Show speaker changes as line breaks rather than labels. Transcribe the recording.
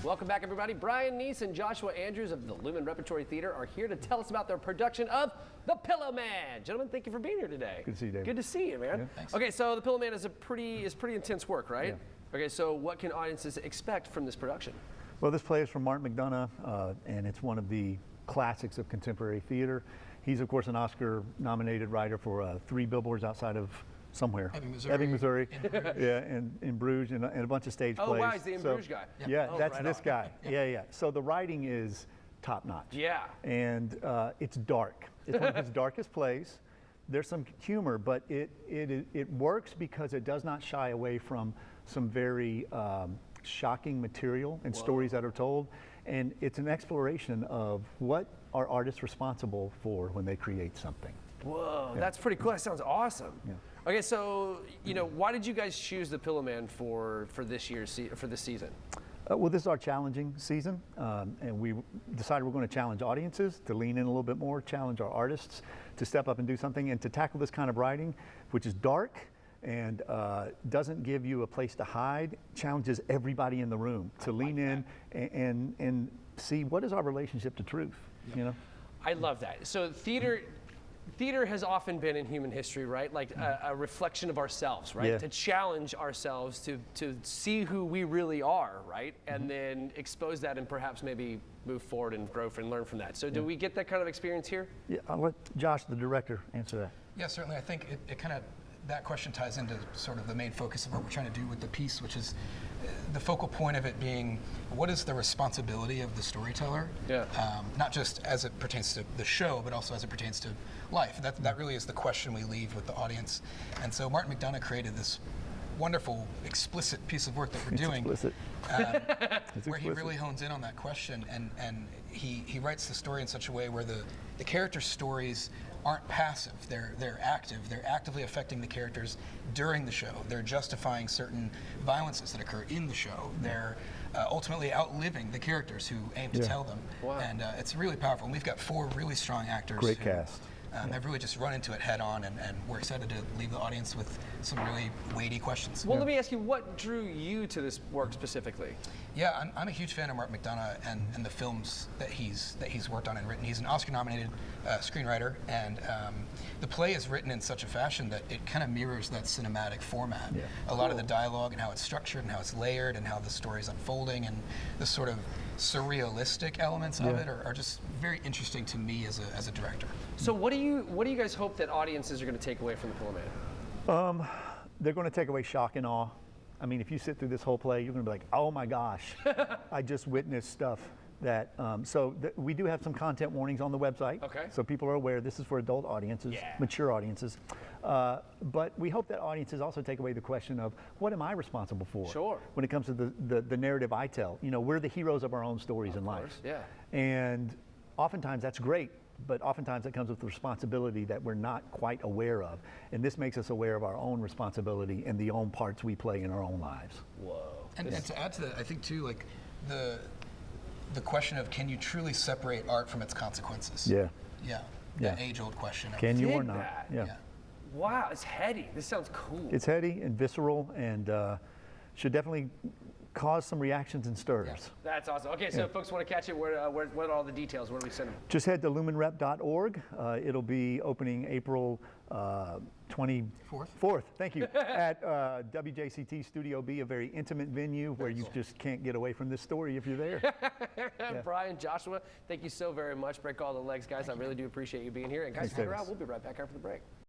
Welcome back, everybody. Brian Neese and Joshua Andrews of the Lumen Repertory Theater are here to tell us about their production of The Pillowman. Gentlemen, thank you for being here today.
Good to see you, Dave.
Good to see you, man.
Yeah. Thanks.
Okay, so The Pillowman is pretty intense work, right? Yeah. Okay, so what can audiences expect from this production?
Well, this play is from Martin McDonagh, and it's one of the classics of contemporary theater. He's, of course, an Oscar-nominated writer for 3 Billboards Outside of somewhere. Ebbing, Missouri. Yeah, and in Bruges, and a bunch of stage plays.
Oh, wow, he's the Bruges guy.
Yeah,
oh,
that's
right
this
on.
guy. Yeah. So the writing is top-notch.
Yeah.
And it's dark. It's one of his darkest plays. There's some humor, but it works because it does not shy away from some very shocking material and stories that are told. And it's an exploration of what are artists responsible for when they create something.
Whoa, that's pretty cool. That sounds awesome. Yeah. Okay, so why did you guys choose the Pillowman for this season?
Well, this is our challenging season, and we decided we're going to challenge audiences to lean in a little bit more, challenge our artists to step up and do something, and to tackle this kind of writing, which is dark and doesn't give you a place to hide, challenges everybody in the room to lean in and see what is our relationship to truth.
I love that. So theater has often been in human history, right? Like a reflection of ourselves, right?
Yeah.
To challenge ourselves to see who we really are, right? And then expose that and perhaps maybe move forward and grow and learn from that. So do we get that kind of experience here?
Yeah, I'll let Josh, the director, answer that.
Yeah, certainly. I think it kind of, that question ties into sort of the main focus of what we're trying to do with the piece, which is the focal point of it being, what is the responsibility of the storyteller?
Yeah.
Not just as it pertains to the show, but also as it pertains to life. That really is the question we leave with the audience. And so Martin McDonagh created this wonderful, explicit piece of work that we're doing. Where he really hones in on that question, and he writes the story in such a way where the character stories aren't passive, they're active. They're actively affecting the characters during the show. They're justifying certain violences that occur in the show. They're ultimately outliving the characters who aim to tell them.
Wow.
And it's really powerful. And we've got 4 really strong actors.
Great cast.
Have really just run into it head on, and we're excited to leave the audience with some really weighty questions.
Well, let me ask you, what drew you to this work specifically?
Yeah, I'm a huge fan of Martin McDonagh and the films that he's worked on and written. He's an Oscar-nominated screenwriter, and the play is written in such a fashion that it kind of mirrors that cinematic format. Yeah. A lot of the dialogue and how it's structured and how it's layered and how the story is unfolding and the sort of surrealistic elements of it are just very interesting to me as a director.
So what do you guys hope that audiences are going to take away from the Pillowman?
They're going to take away shock and awe. I mean, if you sit through this whole play, you're going to be like, oh my gosh, I just witnessed stuff that, we do have some content warnings on the website. Okay. So people are aware this is for adult audiences, mature audiences. But we hope that audiences also take away the question of, what am I responsible for?
Sure.
When it comes to the narrative I tell. We're the heroes of our own stories in life.
Yeah.
And oftentimes that's great. But oftentimes it comes with the responsibility that we're not quite aware of. And this makes us aware of our own responsibility and the own parts we play in our own lives.
Whoa.
And to add to that, I think too, like the question of, can you truly separate art from its consequences?
Yeah.
Yeah. That age-old question.
Can you or not?
Yeah. Wow, it's heady. This sounds cool.
It's heady and visceral, and should definitely cause some reactions and stirs.
Yeah. That's awesome. Okay, so if folks want to catch it, what are all the details? Where do we send them?
Just head to lumenrep.org. It'll be opening April 24th. Thank you. At WJCT Studio B, a very intimate venue where you just can't get away from this story if you're there.
Brian, Joshua, thank you so very much. Break all the legs, guys. I really do appreciate you being here. And guys, hang around. We'll be right back after the break.